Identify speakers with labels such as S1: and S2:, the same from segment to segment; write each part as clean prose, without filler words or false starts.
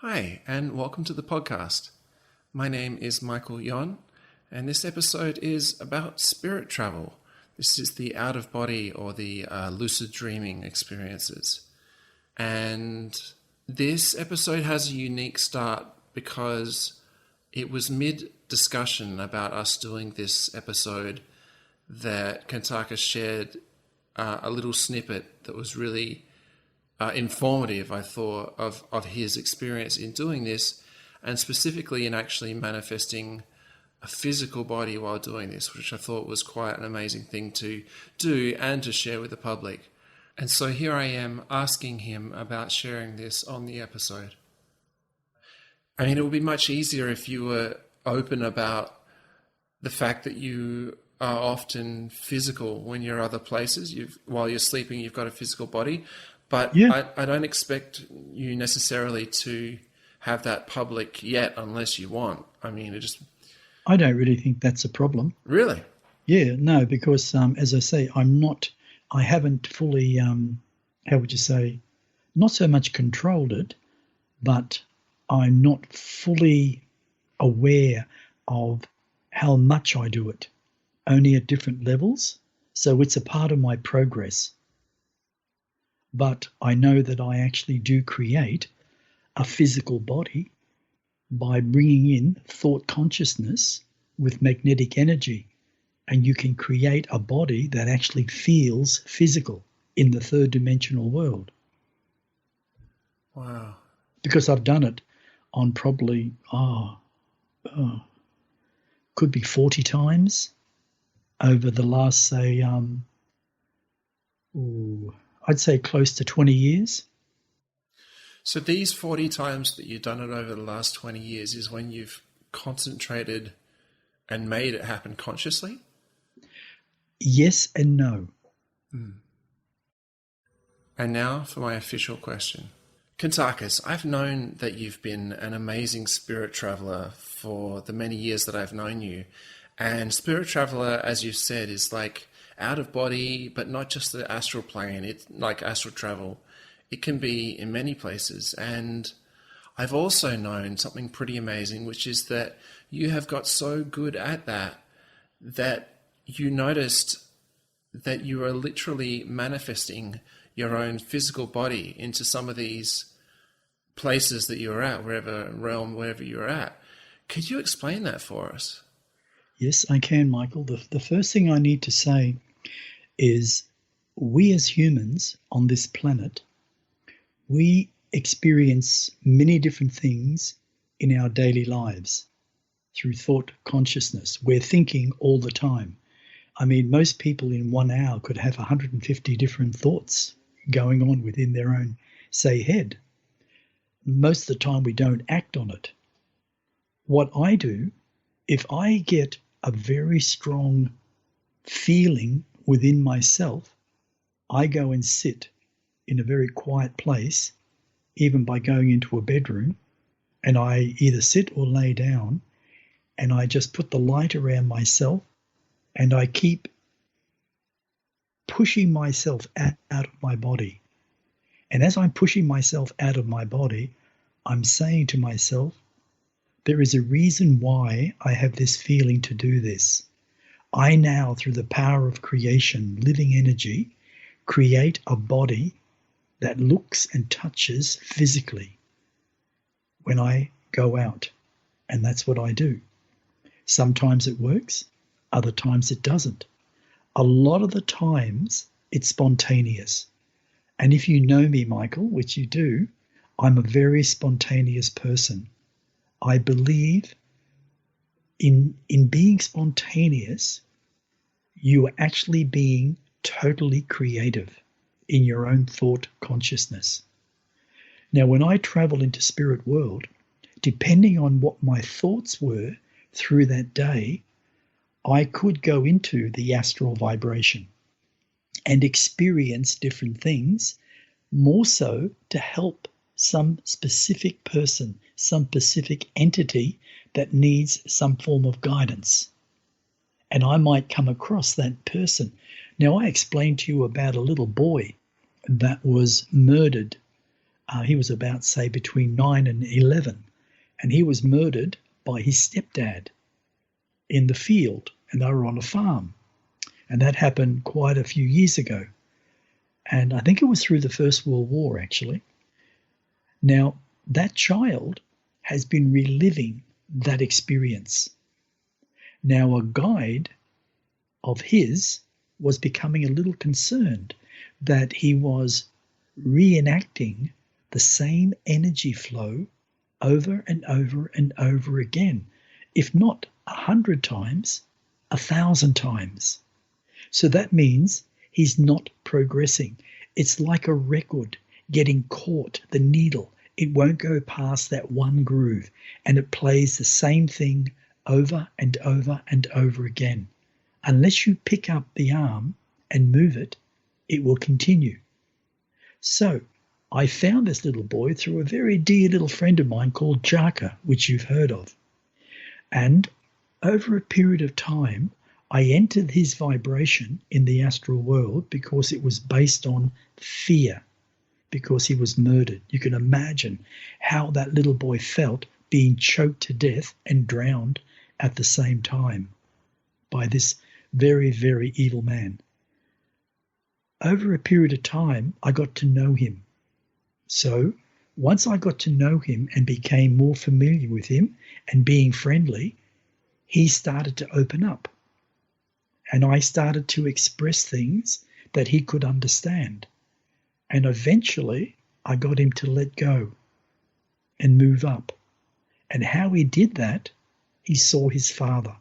S1: Hi, and welcome to the podcast. My name is Michael Yon, and this episode is about spirit travel. This is the out-of-body or the lucid dreaming experiences. And this episode has a unique start because it was mid-discussion about us doing this episode that Kuntarkis shared a little snippet that was really informative, I thought, of his experience in doing this, and specifically in actually manifesting a physical body while doing this, which I thought was quite an amazing thing to do and to share with the public. And so here I am asking him about sharing this on the episode. I mean, it would be much easier if you were open about the fact that you are often physical when you're other places. While you're sleeping, you've got a physical body. But
S2: Yeah,
S1: I don't expect you necessarily to have that public yet unless you want. I mean,
S2: I don't really think that's a problem.
S1: really.
S2: Yeah, no, because as I say, I haven't fully, how would you say, not so much controlled it, but I'm not fully aware of how much I do it, only at different levels. So it's a part of my progress. But I know that I actually do create a physical body by bringing in thought consciousness with magnetic energy. And you can create a body that actually feels physical in the third dimensional world.
S1: Wow.
S2: Because I've done it on probably, could be 40 times over the last, say, I'd say close to 20 years.
S1: So these 40 times that you've done it over the last 20 years is when you've concentrated and made it happen consciously?
S2: Yes and no.
S1: And now for my official question. Kuntarkis, I've known that you've been an amazing spirit traveler for the many years that I've known you. And spirit traveler, as you've said, is like out of body, but not just the astral plane. It's like astral travel. It can be in many places. And I've also known something pretty amazing, which is that you have got so good at that you noticed that you are literally manifesting your own physical body into some of these places that you're at, wherever you're at. Could you explain that for us?
S2: Yes, I can, Michael. The first thing I need to say is we as humans on this planet, we experience many different things in our daily lives through thought consciousness. We're thinking all the time. I mean, most people in 1 hour could have 150 different thoughts going on within their own, say, head. Most of the time we don't act on it. What I do, if I get a very strong feeling within myself, I go and sit in a very quiet place, even by going into a bedroom, and I either sit or lay down, and I just put the light around myself, and I keep pushing myself out of my body. And as I'm pushing myself out of my body, I'm saying to myself, there is a reason why I have this feeling to do this. I now, through the power of creation, living energy, create a body that looks and touches physically when I go out. And that's what I do. Sometimes it works, other times it doesn't. A lot of the times it's spontaneous. And if you know me, Michael, which you do, I'm a very spontaneous person. I believe in being spontaneous, you are actually being totally creative in your own thought consciousness. Now, when I travel into spirit world, depending on what my thoughts were through that day, I could go into the astral vibration and experience different things, more so to help some specific person, some specific entity that needs some form of guidance. And I might come across that person. Now, I explained to you about a little boy that was murdered He was about, say, between 9 and 11, and he was murdered by his stepdad in the field, and they were on a farm. And that happened quite a few years ago. And I think it was through the First World War, actually. Now, that child has been reliving that experience. Now, a guide of his was becoming a little concerned that he was reenacting the same energy flow over and over and over again, if not 100 times, 1,000 times. So that means he's not progressing. It's like a record getting caught, the needle. It won't go past that one groove, and it plays the same thing over and over and over again. Unless you pick up the arm and move it, it will continue. So I found this little boy through a very dear little friend of mine called Jaka, which you've heard of. And over a period of time, I entered his vibration in the astral world because it was based on fear, because he was murdered. You can imagine how that little boy felt being choked to death and drowned at the same time by this very, very evil man. Over a period of time, I got to know him. So once I got to know him and became more familiar with him and being friendly, he started to open up. And I started to express things that he could understand. And eventually, I got him to let go and move up. And how he did that, he saw his father.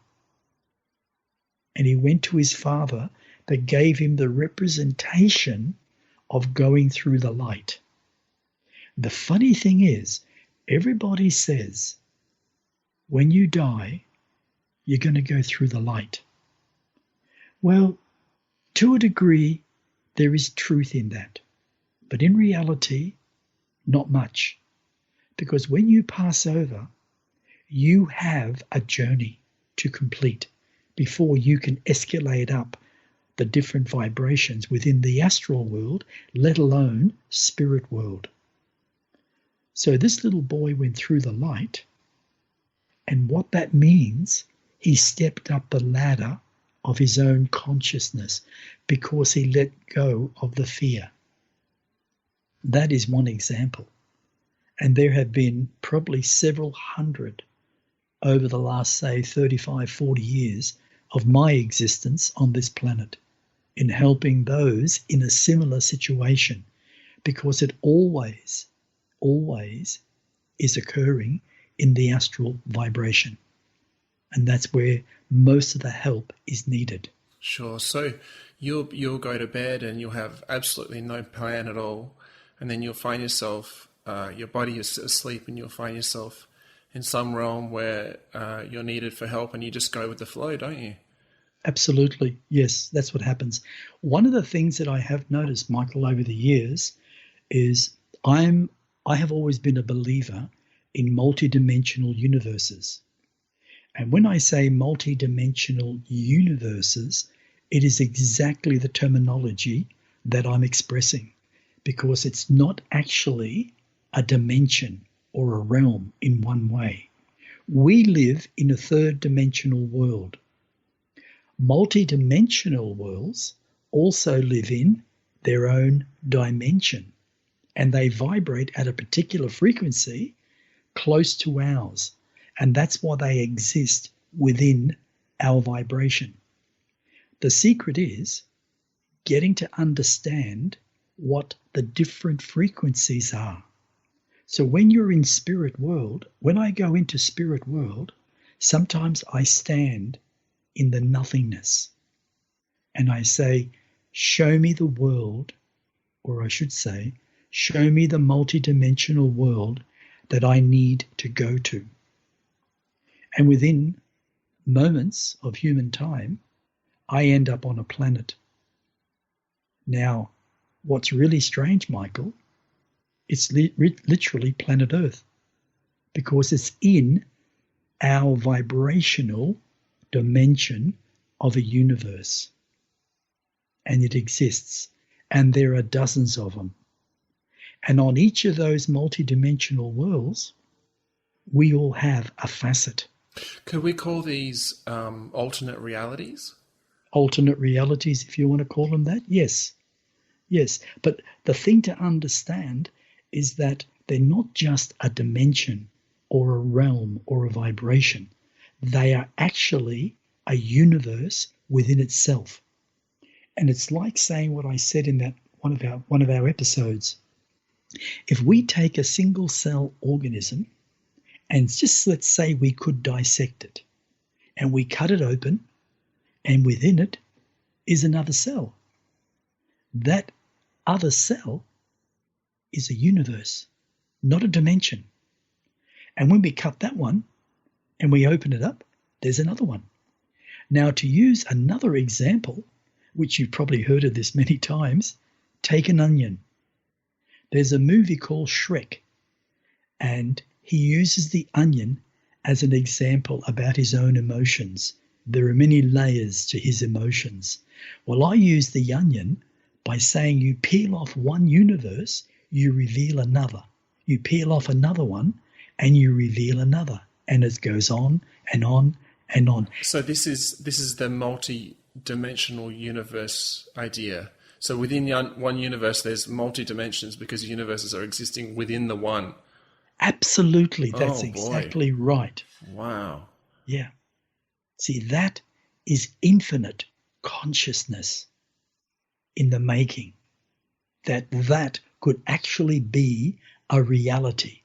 S2: And he went to his father that gave him the representation of going through the light. The funny thing is, everybody says, when you die, you're going to go through the light. Well, to a degree, there is truth in that. But in reality, not much. Because when you pass over, you have a journey to complete before you can escalate up the different vibrations within the astral world, let alone spirit world. So this little boy went through the light, and what that means, he stepped up the ladder of his own consciousness because he let go of the fear. That is one example. And there have been probably several hundred over the last, say, 35, 40 years of my existence on this planet in helping those in a similar situation, because it always is occurring in the astral vibration. And that's where most of the help is needed.
S1: Sure. So you'll go to bed and you'll have absolutely no plan at all, and then you'll find yourself, your body is asleep, and you'll find yourself in some realm where you're needed for help, and you just go with the flow, don't you?
S2: Absolutely. Yes, that's what happens. One of the things that I have noticed, Michael, over the years is I have always been a believer in multidimensional universes. And when I say multidimensional universes, it is exactly the terminology that I'm expressing, because it's not actually a dimension or a realm in one way. We live in a third dimensional world. Multidimensional worlds also live in their own dimension, and they vibrate at a particular frequency close to ours. And that's why they exist within our vibration. The secret is getting to understand what the different frequencies are. So when you're in spirit world, when I go into spirit world, sometimes I stand in the nothingness and I say, show me the world, or I should say, show me the multidimensional world that I need to go to. And within moments of human time, I end up on a planet. Now, what's really strange, Michael, it's literally planet Earth, because it's in our vibrational dimension of a universe. And it exists. And there are dozens of them. And on each of those multidimensional worlds, we all have a facet.
S1: Could we call these alternate realities?
S2: Alternate realities, if you want to call them that, yes. Yes, but the thing to understand is that they're not just a dimension or a realm or a vibration. They are actually a universe within itself. And it's like saying what I said in that one of our episodes. If we take a single cell organism and just let's say we could dissect it and we cut it open and within it is another cell. That other cell is a universe, not a dimension. And when we cut that one and we open it up, there's another one. Now, to use another example, which you've probably heard of this many times, take an onion. There's a movie called Shrek, and he uses the onion as an example about his own emotions. There are many layers to his emotions. Well, I use the onion by saying you peel off one universe, you reveal another. You peel off another one, and you reveal another. And it goes on and on and on.
S1: So this is the multi-dimensional universe idea. So within one universe, there's multi-dimensions because universes are existing within the one.
S2: Absolutely. That's exactly right.
S1: Wow.
S2: Yeah. See, that is infinite consciousness in the making. That could actually be a reality.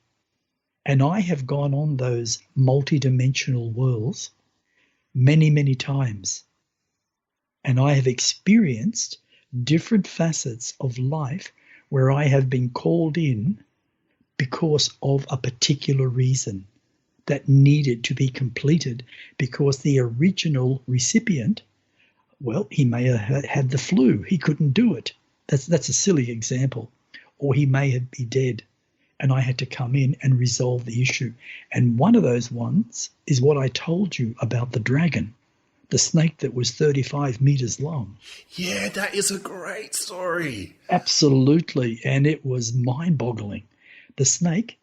S2: And I have gone on those multidimensional worlds many, many times. And I have experienced different facets of life where I have been called in because of a particular reason that needed to be completed because the original recipient, well, he may have had the flu. He couldn't do it. That's a silly example. Or he may have been dead. And I had to come in and resolve the issue. And one of those ones is what I told you about the dragon, the snake that was 35 meters long.
S1: Yeah, that is a great story.
S2: Absolutely. And it was mind-boggling. The snake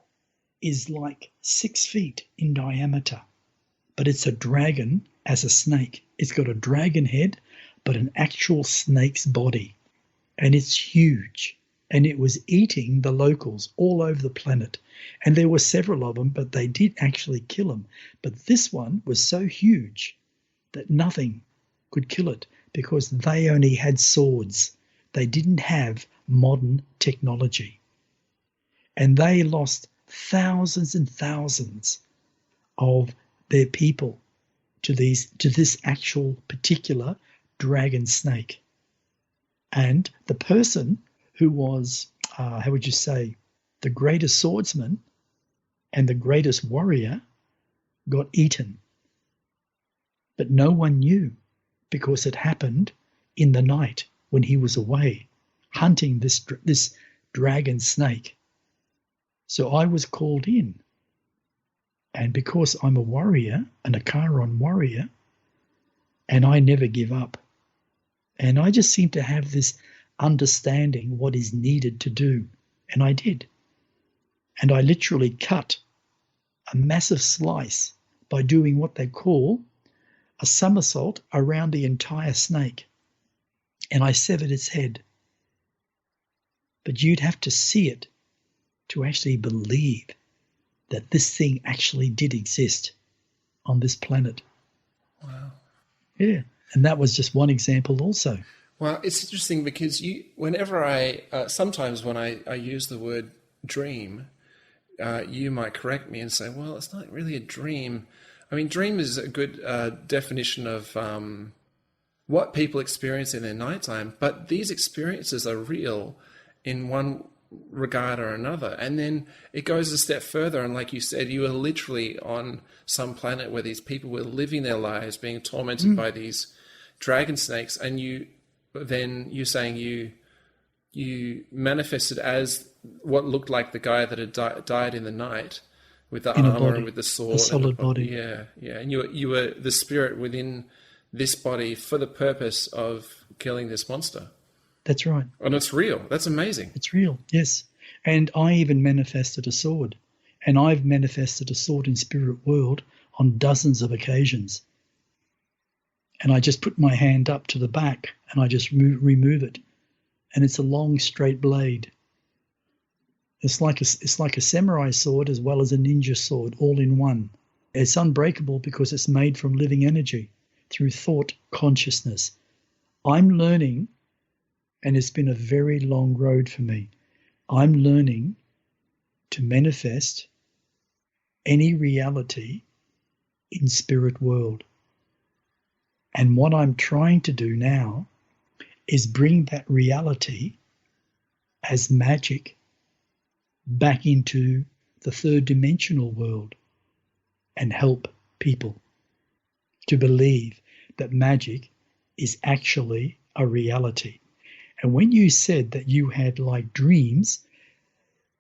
S2: is like 6 feet in diameter, but it's a dragon as a snake. It's got a dragon head, but an actual snake's body. And it's huge. And it was eating the locals all over the planet. And there were several of them, but they did actually kill them. But this one was so huge that nothing could kill it because they only had swords. They didn't have modern technology. And they lost thousands and thousands of their people to this actual particular dragon snake. And the person who was, how would you say, the greatest swordsman and the greatest warrior got eaten. But no one knew because it happened in the night when he was away hunting this dragon snake. So I was called in. And because I'm a warrior, an Acharon warrior, and I never give up. And I just seem to have this understanding what is needed to do. And I did. And I literally cut a massive slice by doing what they call a somersault around the entire snake. And I severed its head. But you'd have to see it to actually believe that this thing actually did exist on this planet.
S1: Wow.
S2: Yeah. And that was just one example also.
S1: Well, it's interesting because whenever sometimes when I use the word dream, you might correct me and say, well, it's not really a dream. I mean, dream is a good definition of what people experience in their nighttime, but these experiences are real in one regard or another. And then it goes a step further. And like you said, you were literally on some planet where these people were living their lives being tormented by these dragon snakes. And you're saying you manifested as what looked like the guy that had died in the night with the armor and with the sword.
S2: A solid body.
S1: Yeah, yeah. And you were the spirit within this body for the purpose of killing this monster.
S2: That's right.
S1: And it's real. That's amazing.
S2: It's real, yes. And I even manifested a sword. And I've manifested a sword in spirit world on dozens of occasions. And I just put my hand up to the back and I just remove it. And it's a long, straight blade. It's like a samurai sword as well as a ninja sword, all in one. It's unbreakable because it's made from living energy through thought consciousness. I'm learning, and it's been a very long road for me, I'm learning to manifest any reality in spirit world. And what I'm trying to do now is bring that reality as magic back into the third dimensional world and help people to believe that magic is actually a reality. And when you said that you had like dreams,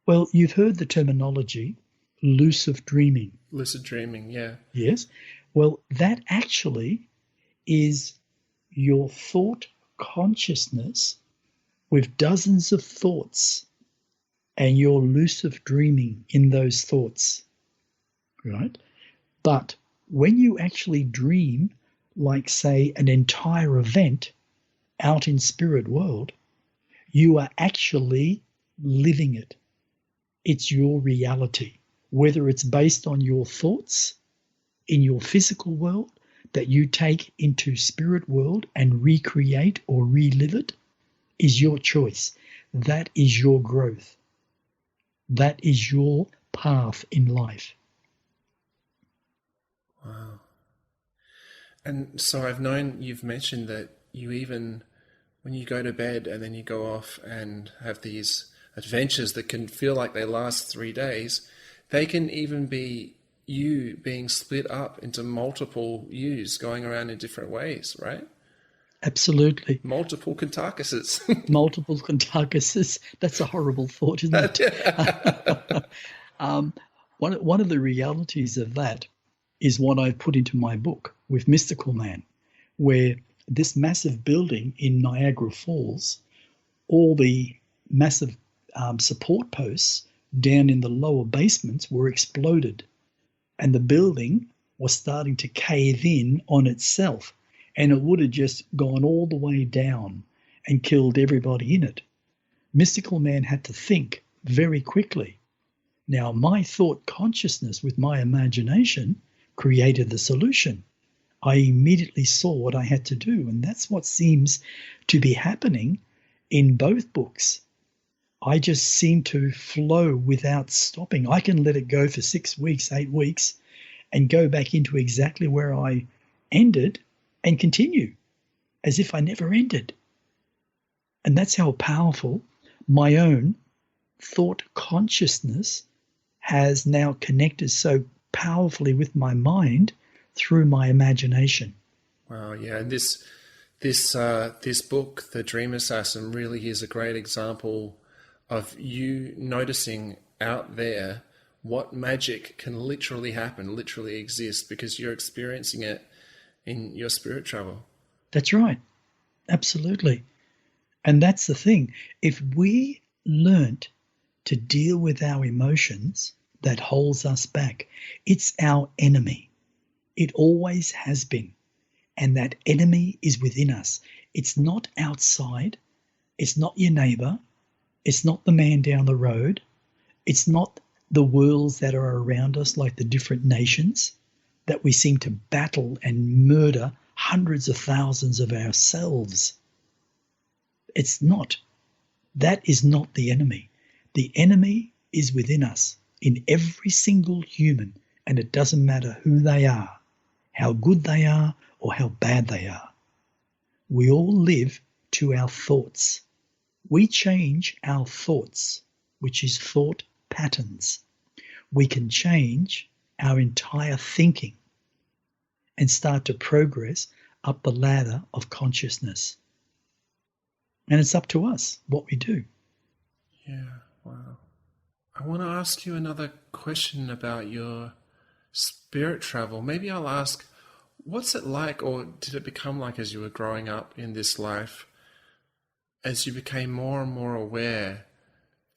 S2: well, you've heard the terminology lucid dreaming.
S1: Lucid dreaming, yeah.
S2: Yes. Well, that actually is your thought consciousness with dozens of thoughts, and you're lucid dreaming in those thoughts, right? But when you actually dream, like say an entire event out in spirit world, you are actually living it. It's your reality, whether it's based on your thoughts in your physical world that you take into spirit world and recreate or relive it, is your choice. That is your growth. That is your path in life.
S1: Wow. And so I've known you've mentioned that you even, when you go to bed and then you go off and have these adventures that can feel like they last 3 days, they can even be you being split up into multiple yous going around in different ways, right?
S2: Absolutely.
S1: Multiple Kuntarkises.
S2: Multiple Kuntarkises. That's a horrible thought, isn't it? One of the realities of that is what I've put into my book with Mystical Man, where this massive building in Niagara Falls, all the massive support posts down in the lower basements were exploded, and the building was starting to cave in on itself, and it would have just gone all the way down and killed everybody in it. Mystical Man had to think very quickly. Now, my thought consciousness with my imagination created the solution. I immediately saw what I had to do, and that's what seems to be happening in both books. I just seem to flow without stopping. I can let it go for 6 weeks, 8 weeks, and go back into exactly where I ended and continue as if I never ended. And that's how powerful my own thought consciousness has now connected so powerfully with my mind through my imagination.
S1: Wow, yeah, and this book, The Dream Assassin, really is a great example of you noticing out there what magic can literally happen, literally exist, because you're experiencing it in your spirit travel.
S2: That's right. Absolutely. And that's the thing. If we learnt to deal with our emotions that holds us back, it's our enemy. It always has been. And that enemy is within us. It's not outside. It's not your neighbor. It's not the man down the road. It's not the worlds that are around us, like the different nations that we seem to battle and murder hundreds of thousands of ourselves. It's not. That is not the enemy. The enemy is within us, in every single human, and it doesn't matter who they are, how good they are, or how bad they are. We all live to our thoughts. We change our thoughts, which is thought patterns. We can change our entire thinking and start to progress up the ladder of consciousness. And it's up to us what we do.
S1: Yeah, wow. I want to ask you another question about your spirit travel. Maybe I'll ask, what's it like, or did it become like as you were growing up in this life, as you became more and more aware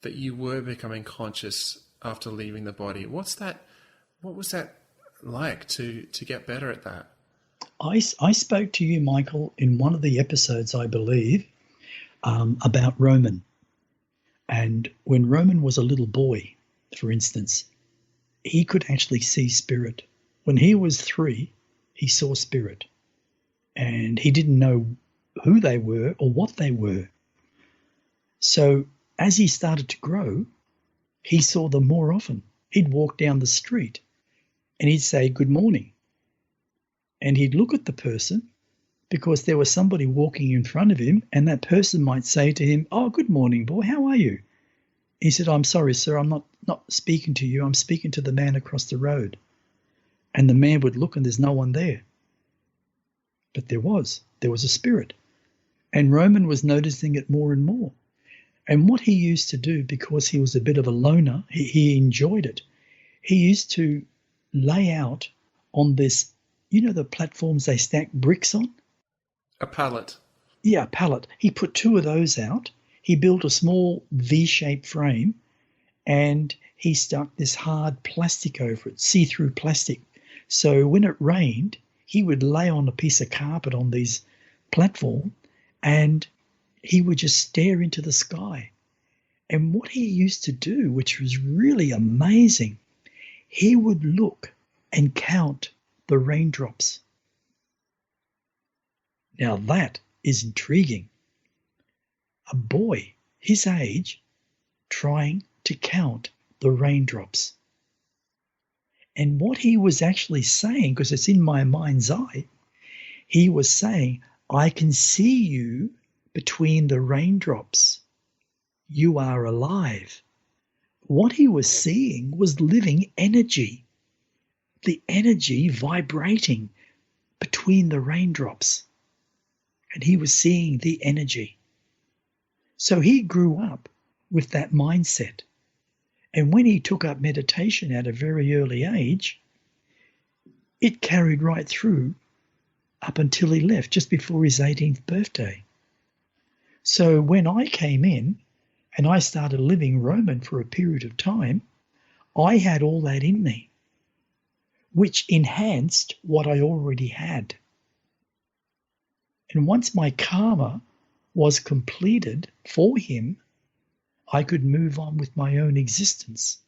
S1: that you were becoming conscious after leaving the body. What was that like to get better at that?
S2: I spoke to you, Michael, in one of the episodes, I believe, about Roman. And when Roman was a little boy, for instance, he could actually see spirit. When he was 3, he saw spirit. And he didn't know who they were or what they were. So as he started to grow, he saw them more often. He'd walk down the street and he'd say, "Good morning." And he'd look at the person because there was somebody walking in front of him, and that person might say to him, "Oh, good morning, boy, how are you?" He said, "I'm sorry, sir, I'm not speaking to you. I'm speaking to the man across the road." And the man would look and there's no one there. But there was a spirit. And Roman was noticing it more and more. And what he used to do, because he was a bit of a loner, he enjoyed it. He used to lay out on this, the platforms they stack bricks on?
S1: A pallet.
S2: Yeah, a pallet. He put 2 of those out. He built a small V-shaped frame and he stuck this hard plastic over it, see-through plastic. So when it rained, he would lay on a piece of carpet on these platform and he would just stare into the sky. And what he used to do, which was really amazing, he would look and count the raindrops. Now that is intriguing. A boy his age trying to count the raindrops. And what he was actually saying, because it's in my mind's eye, he was saying, "I can see you between the raindrops. You are alive." What he was seeing was living energy, the energy vibrating between the raindrops. And he was seeing the energy. So he grew up with that mindset. And when he took up meditation at a very early age, it carried right through up until he left, just before his 18th birthday. So when I came in and I started living Roman for a period of time, I had all that in me, which enhanced what I already had. And once my karma was completed for him, I could move on with my own existence.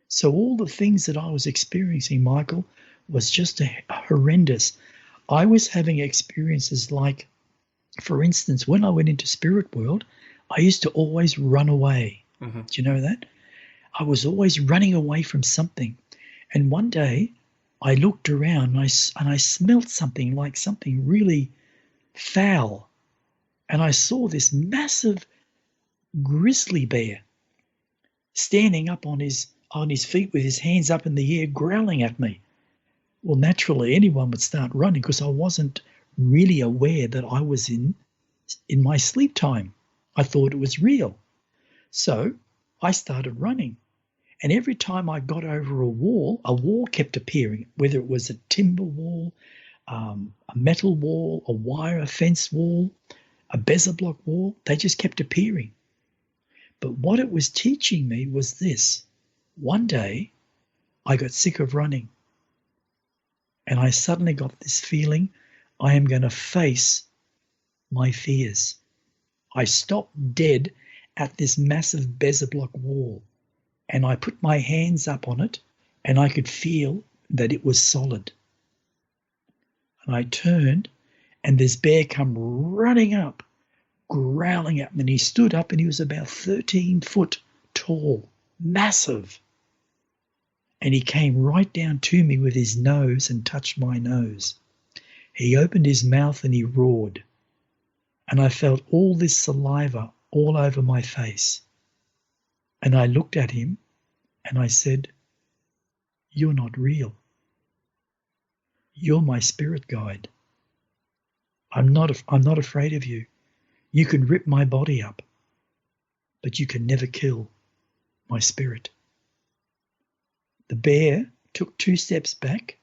S2: So all the things that I was experiencing, Michael, was just horrendous. I was having experiences like, for instance, when I went into spirit world, I used to always run away. Mm-hmm. Do you know that? I was always running away from something. And one day I looked around and I smelt something like something really foul. And I saw this massive grizzly bear standing up on his feet with his hands up in the air, growling at me. Well, naturally, anyone would start running because I wasn't really aware that I was in my sleep time. I thought it was real. So I started running. And every time I got over a wall kept appearing, whether it was a timber wall, a metal wall, a wire fence wall, a bezel block wall. They just kept appearing. But what it was teaching me was this. One day, I got sick of running. And I suddenly got this feeling, I am going to face my fears. I stopped dead at this massive bezel block wall. And I put my hands up on it, and I could feel that it was solid. And I turned, and this bear come running up, growling at me. And he stood up, and he was about 13 foot tall, massive. And he came right down to me with his nose and touched my nose. He opened his mouth and he roared. And I felt all this saliva all over my face. And I looked at him and I said, "You're not real. You're my spirit guide. I'm not afraid of you. You can rip my body up, but you can never kill my spirit." The bear took 2 steps back,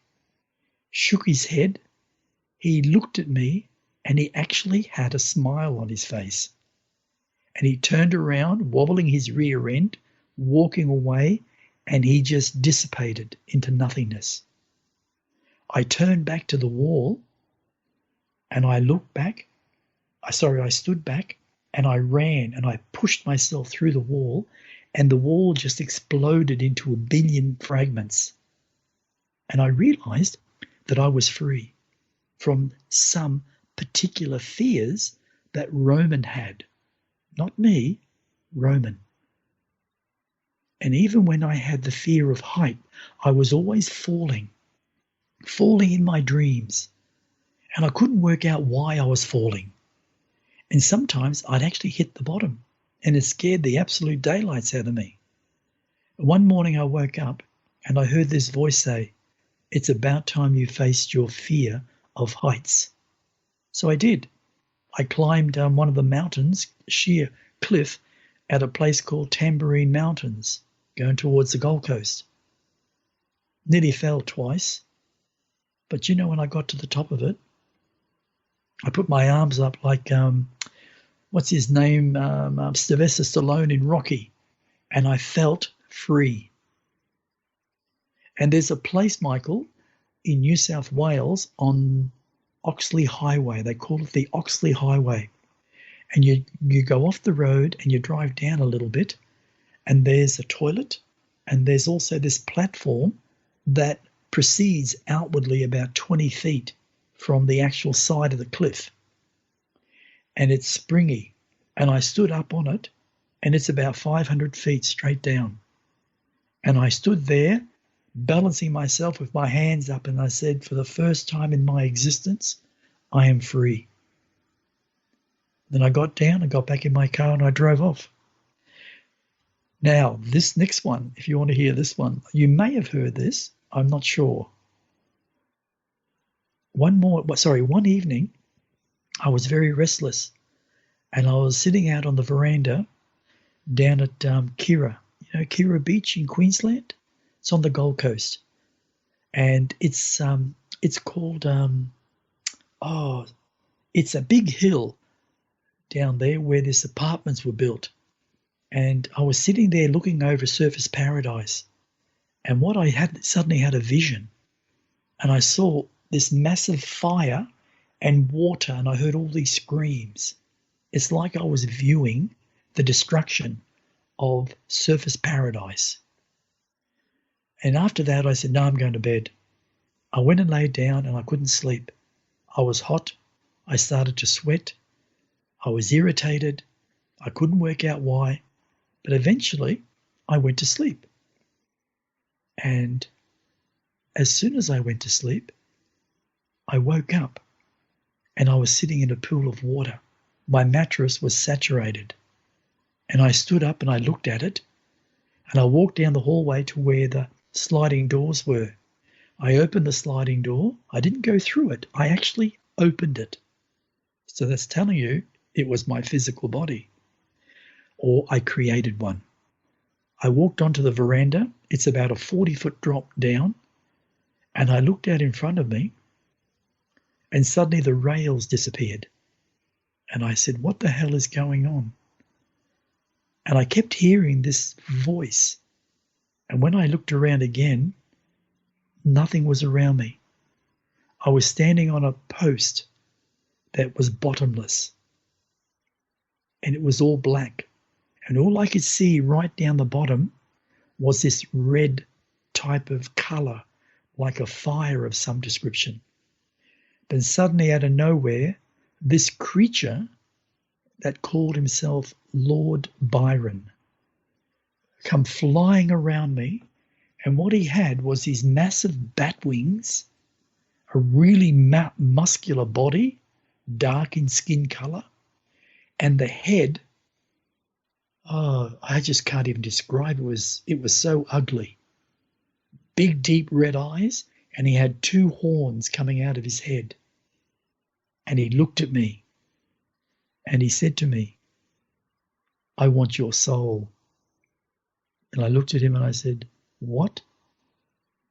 S2: shook his head. He looked at me and he actually had a smile on his face. And he turned around, wobbling his rear end, walking away, and he just dissipated into nothingness. I turned back to the wall and I looked back. I stood back and I ran and I pushed myself through the wall, and the wall just exploded into a billion fragments. And I realized that I was free from some particular fears that Roman had. Not me, Roman. And even when I had the fear of height, I was always falling in my dreams. And I couldn't work out why I was falling. And sometimes I'd actually hit the bottom, and it scared the absolute daylights out of me. One morning I woke up and I heard this voice say, "It's about time you faced your fear of heights." So I did. I climbed down one of the mountains, sheer cliff, at a place called Tambourine Mountains, going towards the Gold Coast. Nearly fell twice. But when I got to the top of it, I put my arms up like, what's his name, Sylvester Stallone in Rocky, and I felt free. And there's a place, Michael, in New South Wales on Oxley Highway. They call it the Oxley Highway. And you go off the road and you drive down a little bit, and there's a toilet, and there's also this platform that proceeds outwardly about 20 feet from the actual side of the cliff. And it's springy. And I stood up on it, and it's about 500 feet straight down. And I stood there, balancing myself with my hands up, and I said, for the first time in my existence, I am free. Then I got down, I got back in my car, and I drove off. Now, this next one, if you want to hear this one, you may have heard this, I'm not sure. One evening, I was very restless, and I was sitting out on the veranda down at Kirra. Kirra Beach in Queensland? It's on the Gold Coast. And it's called, it's a big hill down there where these apartments were built. And I was sitting there looking over Surfers Paradise. And suddenly had a vision. And I saw this massive fire and water, and I heard all these screams. It's like I was viewing the destruction of Surfers Paradise. And after that, I said, no, I'm going to bed. I went and laid down, and I couldn't sleep. I was hot. I started to sweat. I was irritated. I couldn't work out why. But eventually, I went to sleep. And as soon as I went to sleep, I woke up, and I was sitting in a pool of water. My mattress was saturated. And I stood up and I looked at it, and I walked down the hallway to where the sliding doors were. I opened the sliding door. I didn't go through it. I actually opened it. So that's telling you it was my physical body, or I created one. I walked onto the veranda. It's about a 40-foot drop down, and I looked out in front of me, and suddenly the rails disappeared. And I said, what the hell is going on? And I kept hearing this voice. And when I looked around again, nothing was around me. I was standing on a post that was bottomless. And it was all black. And all I could see right down the bottom was this red type of color, like a fire of some description. Then suddenly out of nowhere, this creature that called himself Lord Byron come flying around me, and what he had was these massive bat wings, a really muscular body, dark in skin color, and the head, I just can't even describe it. It was so ugly. Big, deep red eyes, and he had two horns coming out of his head. And he looked at me, and he said to me, I want your soul. And I looked at him and I said, what?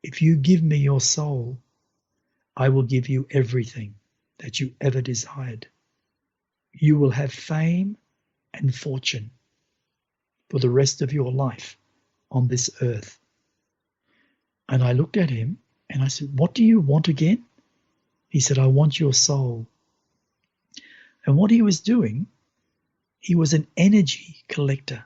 S2: If you give me your soul, I will give you everything that you ever desired. You will have fame and fortune for the rest of your life on this earth. And I looked at him and I said, what do you want again? He said, I want your soul. And what he was doing, he was an energy collector.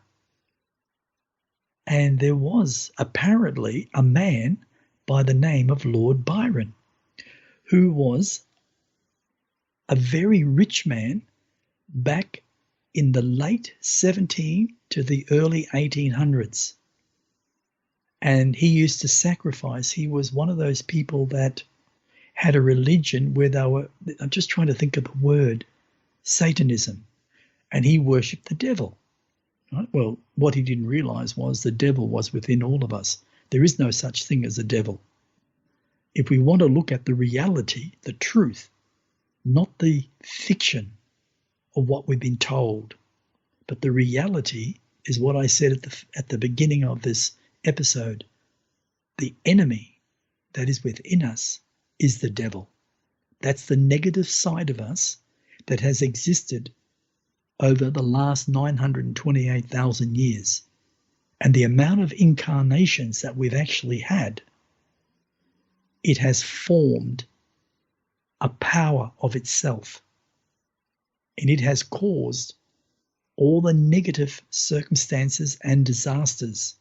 S2: And there was apparently a man by the name of Lord Byron, who was a very rich man back in the late 17 to the early 1800s. And he used to sacrifice. He was one of those people that had a religion where they were, I'm just trying to think of the word, Satanism. And he worshipped the devil. Right? Well, what he didn't realize was the devil was within all of us. There is no such thing as a devil. If we want to look at the reality, the truth, not the fiction of what we've been told, but the reality is what I said at the beginning of this episode. The enemy that is within us is the devil. That's the negative side of us that has existed over the last 928,000 years. And the amount of incarnations that we've actually had, it has formed a power of itself. And it has caused all the negative circumstances and disasters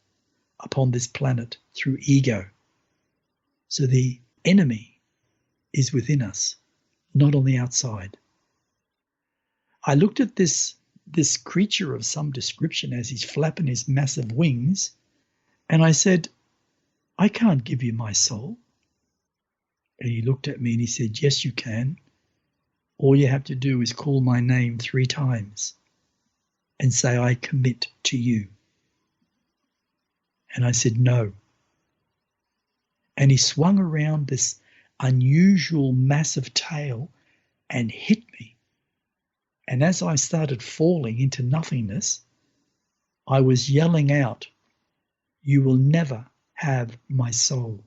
S2: upon this planet through ego. So the enemy is within us, not on the outside. I looked at this creature of some description as he's flapping his massive wings, and I said, I can't give you my soul. And he looked at me and he said, yes, you can. All you have to do is call my name 3 times and say, I commit to you. And I said, no. And he swung around this unusual massive tail and hit me. And as I started falling into nothingness, I was yelling out, you will never have my soul.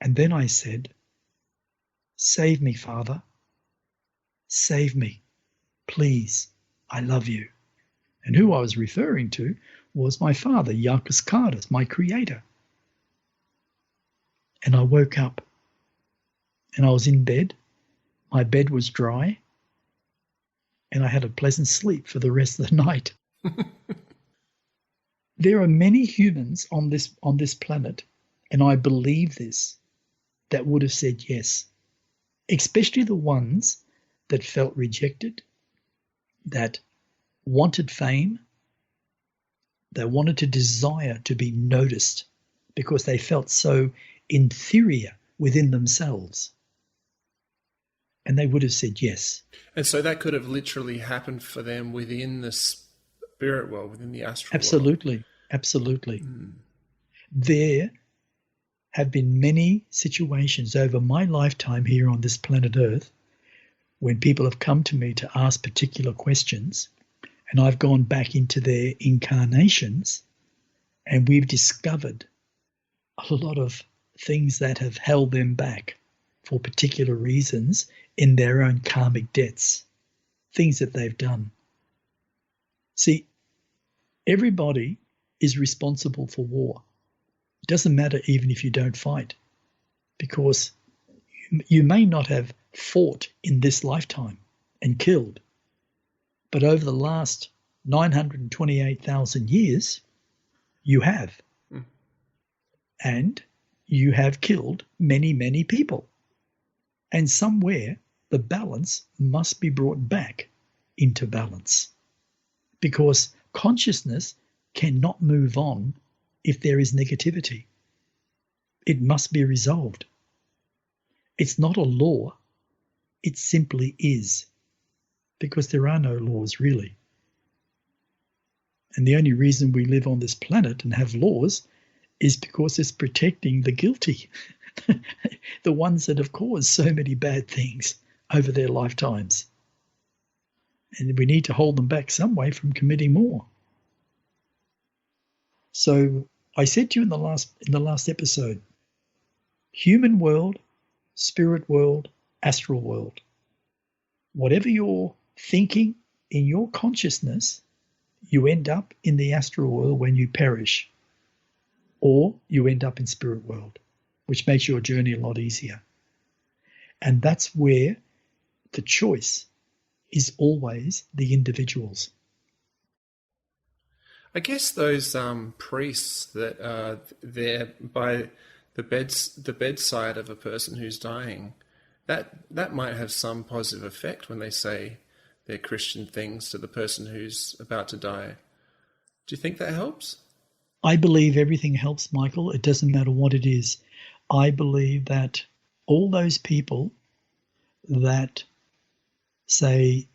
S2: And then I said, save me, Father. Save me. Please. I love you. And who I was referring to was my father, Yarkus Kardis, my creator. And I woke up and I was in bed. My bed was dry and I had a pleasant sleep for the rest of the night. There are many humans on this planet, and I believe this, that would have said yes, especially the ones that felt rejected, that wanted fame, that wanted to desire to be noticed because they felt so inferior within themselves. And they would have said yes.
S1: And so that could have literally happened for them within the spirit world, within the astral
S2: Absolutely.
S1: world.
S2: Absolutely. There have been many situations over my lifetime here on this planet Earth when people have come to me to ask particular questions, and I've gone back into their incarnations, and we've discovered a lot of things that have held them back for particular reasons in their own karmic debts, things that they've done. See, everybody is responsible for war. It doesn't matter even if you don't fight, because you may not have fought in this lifetime and killed, but over the last 928,000 years, you have. And you have killed many, many people. And somewhere the balance must be brought back into balance, because consciousness cannot move on if there is negativity. It must be resolved. It's not a law, it simply is, because there are no laws really. And the only reason we live on this planet and have laws is because it's protecting the guilty, the ones that have caused so many bad things over their lifetimes. And we need to hold them back some way from committing more. So I said to you in the last episode, human world, spirit world, astral world. Whatever you're thinking, In your consciousness, you end up in the astral world when you perish, or you end up in spirit world, which makes your journey a lot easier. And that's where the choice is always the individual's.
S1: I guess those priests that are there by the bedside of a person who's dying, that might have some positive effect when they say their Christian things to the person who's about to die. Do you think that helps?
S2: I believe everything helps, Michael. It doesn't matter what it is. I believe that all those people that, say,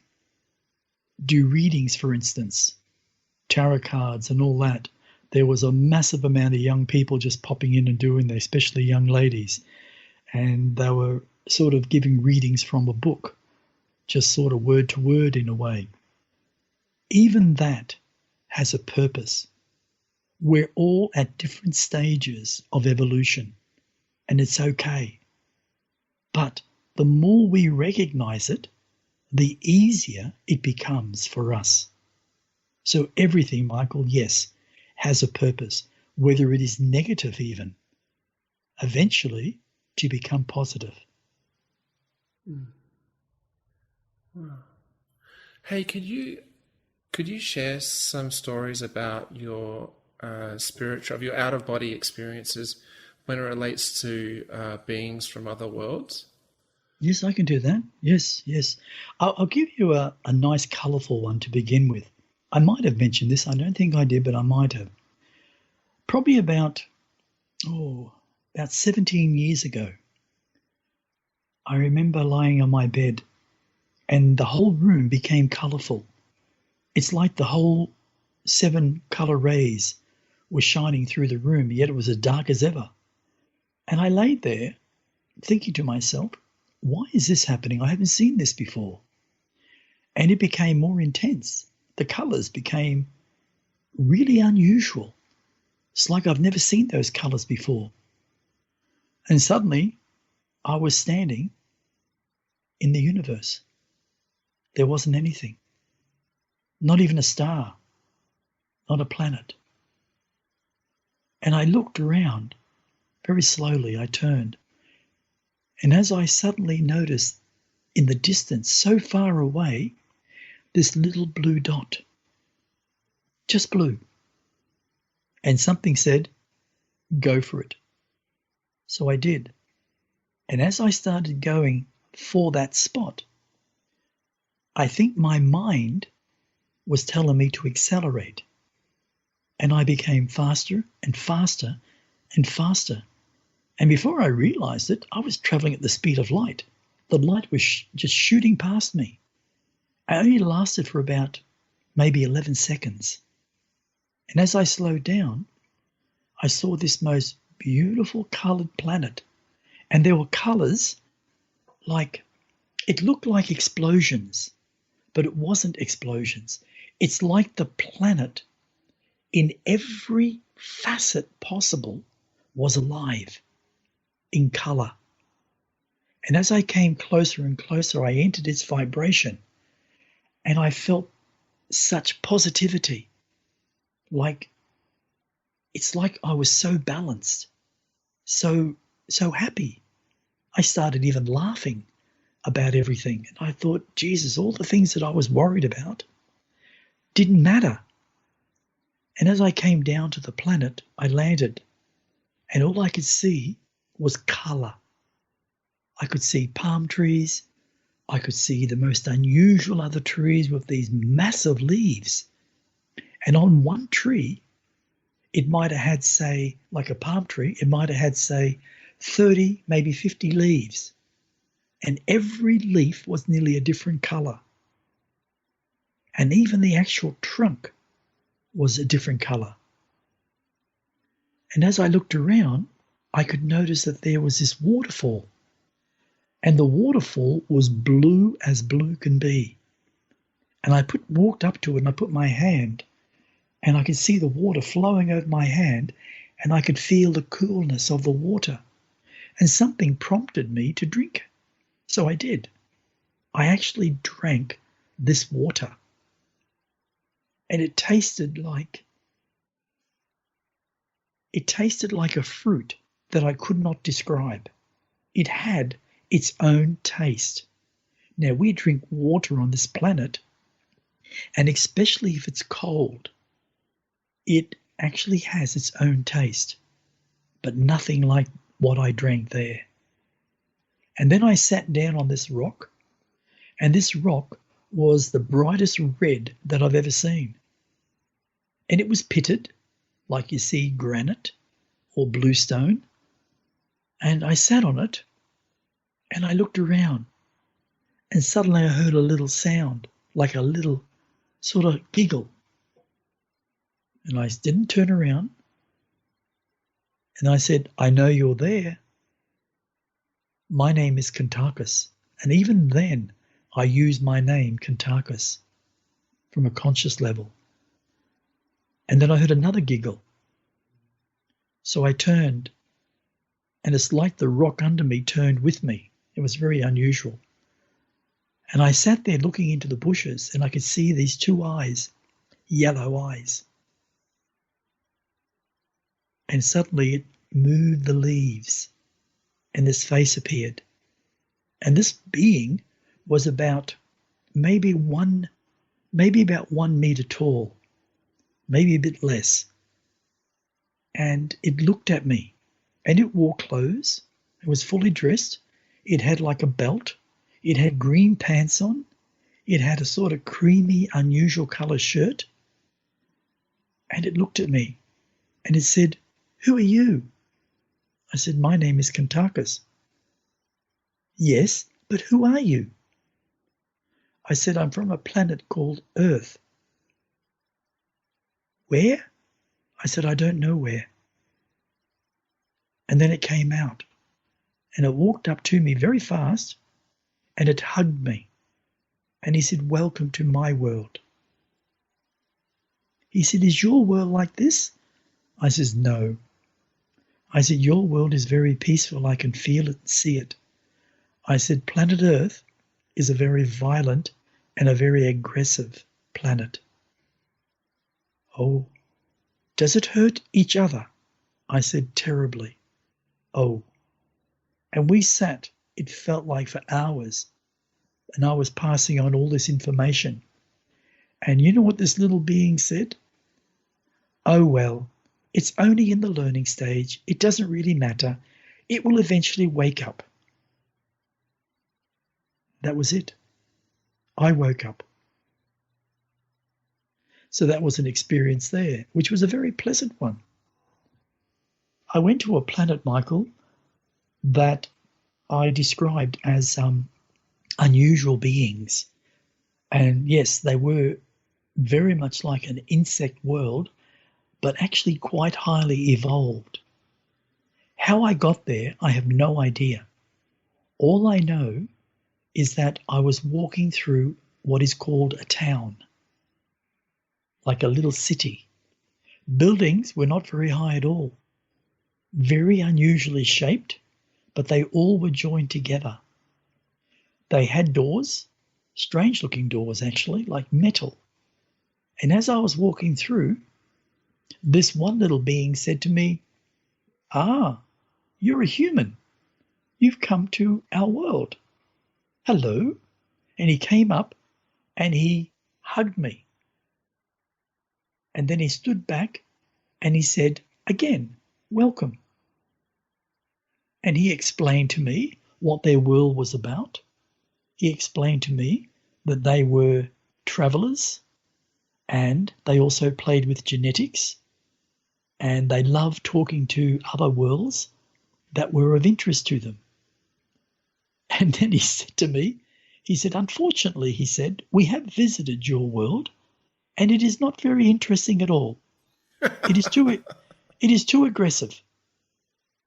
S2: do readings, for instance, tarot cards and all that, there was a massive amount of young people just popping in and doing that, especially young ladies. And they were sort of giving readings from a book, just sort of word to word in a way. Even that has a purpose. We're all at different stages of evolution, and it's okay. But the more we recognize it, the easier it becomes for us. So everything, Michael, yes, has a purpose, whether it is negative even, eventually to become positive.
S1: Wow. Hey, could you share some stories about your spiritual, of your out of body experiences when it relates to beings from other worlds?
S2: Yes, I can do that. Yes. I'll give you a nice, colourful one to begin with. I might have mentioned this. I don't think I did, but I might have. Probably about 17 years ago, I remember lying on my bed and the whole room became colourful. It's like the whole 7 colour rays were shining through the room, yet it was as dark as ever. And I laid there thinking to myself, why is this happening? I haven't seen this before. And it became more intense. The colours became really unusual. It's like I've never seen those colours before. And suddenly, I was standing in the universe. There wasn't anything. Not even a star. Not a planet. And I looked around. Very slowly, I turned. And as I suddenly noticed in the distance, so far away, this little blue dot. Just blue. And something said, go for it. So I did. And as I started going for that spot, I think my mind was telling me to accelerate. And I became faster and faster and faster. And before I realized it, I was traveling at the speed of light. The light was just shooting past me. I only lasted for about maybe 11 seconds. And as I slowed down, I saw this most beautiful colored planet. And there were colors like, it looked like explosions, but it wasn't explosions. It's like the planet in every facet possible was alive in color. And as I came closer and closer, I entered its vibration and I felt such positivity. It's like I was so balanced, so happy. I started even laughing about everything. And I thought, Jesus, all the things that I was worried about didn't matter. And as I came down to the planet, I landed and all I could see was color. I could see palm trees. I could see the most unusual other trees with these massive leaves. And on one tree, it might have had, say, like a palm tree, it might have had, say, 30, maybe 50 leaves. And every leaf was nearly a different color. And even the actual trunk was a different color. And as I looked around, I could notice that there was this waterfall. And the waterfall was blue as blue can be. And I walked up to it and I put my hand and I could see the water flowing over my hand and I could feel the coolness of the water. And something prompted me to drink. So I did. I actually drank this water. and it tasted like a fruit that I could not describe. It had its own taste. Now, we drink water on this planet, and especially if it's cold, it actually has its own taste, but nothing like what I drank there. And then I sat down on this rock, and this rock was the brightest red that I've ever seen. And it was pitted, like you see granite or bluestone. And I sat on it, and I looked around, and suddenly I heard a little sound, like a little sort of giggle. And I didn't turn around, and I said, "I know you're there. My name is Kuntarkis." And even then, I used my name, Kuntarkis, from a conscious level. And then I heard another giggle. So I turned, and it's like the rock under me turned with me. It was very unusual. And I sat there looking into the bushes, and I could see these two eyes, yellow eyes. And suddenly it moved the leaves, and this face appeared. And this being was about maybe about 1 meter tall, maybe a bit less. And it looked at me, and it wore clothes. It was fully dressed. It had like a belt. It had green pants on. It had a sort of creamy, unusual colour shirt. And it looked at me, and it said, "Who are you?" I said, "My name is Kuntarkis." "Yes, but who are you?" I said, "I'm from a planet called Earth." "Where?" I said, "I don't know where." And then it came out, and it walked up to me very fast, and it hugged me. And he said, "Welcome to my world." He said, "Is your world like this?" I says, "No." I said, "Your world is very peaceful. I can feel it and see it." I said, "Planet Earth is a very violent and a very aggressive planet." "Oh, does it hurt each other?" I said, "Terribly." "Oh." And we sat, it felt like for hours, and I was passing on all this information. And you know what this little being said? "Oh, well, it's only in the learning stage. It doesn't really matter. It will eventually wake up." That was it. I woke up. So that was an experience there, which was a very pleasant one. I went to a planet, Michael, that I described as unusual beings. And yes, they were very much like an insect world, but actually quite highly evolved. How I got there, I have no idea. All I know is that I was walking through what is called a town, like a little city. Buildings were not very high at all, very unusually shaped, but they all were joined together. They had doors, strange looking doors actually, like metal. And as I was walking through, this one little being said to me, "Ah, you're a human. You've come to our world. Hello." And he came up and he hugged me. And then he stood back and he said, "Again, welcome." And he explained to me what their world was about. He explained to me that they were travelers, and they also played with genetics, and they loved talking to other worlds that were of interest to them. And then he said to me, he said, "Unfortunately," he said, "we have visited your world, and it is not very interesting at all. It is too aggressive.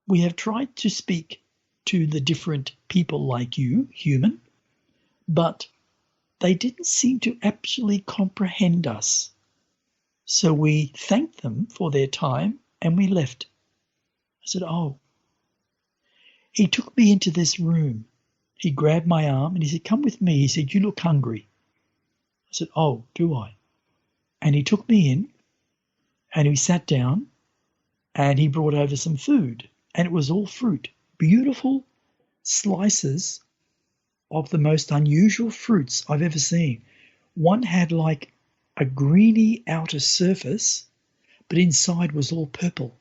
S2: We have tried to speak to the different people like you, human, but they didn't seem to actually comprehend us. So we thanked them for their time and we left." I said, "Oh." He took me into this room. He grabbed my arm and he said, "Come with me." He said, "You look hungry." I said, "Oh, do I?" And he took me in and we sat down and he brought over some food. And it was all fruit, beautiful slices of the most unusual fruits I've ever seen. One had like a greeny outer surface, but inside was all purple.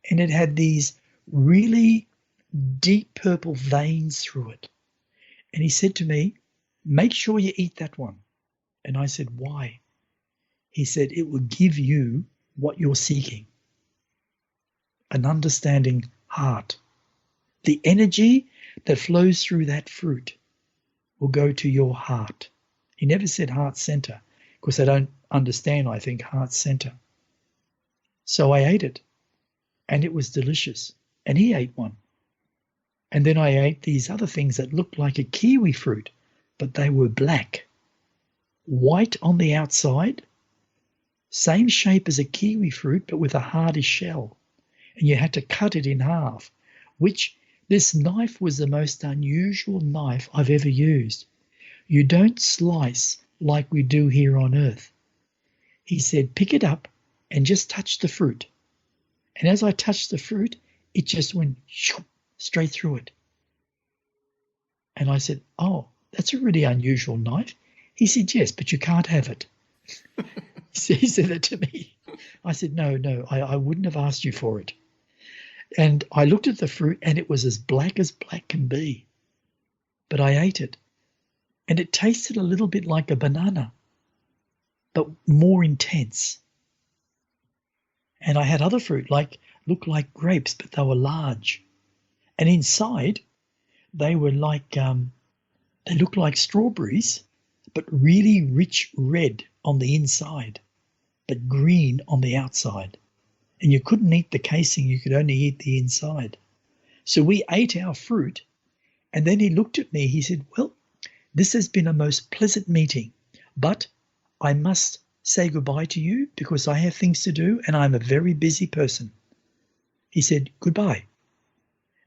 S2: And it had these really deep purple veins through it. And he said to me, make sure you eat that one. And I said, why? He said, it will give you what you're seeking. An understanding heart. The energy that flows through that fruit will go to your heart. He never said heart center, because I don't understand, I think, heart center. So I ate it, and it was delicious. And he ate one. And then I ate these other things that looked like a kiwi fruit, but they were black. White on the outside, same shape as a kiwi fruit, but with a harder shell. And you had to cut it in half, which this knife was the most unusual knife I've ever used. You don't slice like we do here on earth. He said, pick it up and just touch the fruit. And as I touched the fruit, it just went straight through it. And I said, oh, that's a really unusual knife. He said, yes, but you can't have it. He said that to me. I said, no, I wouldn't have asked you for it. And I looked at the fruit and it was as black can be. But I ate it. And it tasted a little bit like a banana, but more intense. And I had other fruit, looked like grapes, but they were large. And inside, they were they looked like strawberries, but really rich red on the inside, but green on the outside. And you couldn't eat the casing, you could only eat the inside. So we ate our fruit, and then he looked at me, he said, well, this has been a most pleasant meeting, but I must say goodbye to you because I have things to do and I'm a very busy person. He said, goodbye.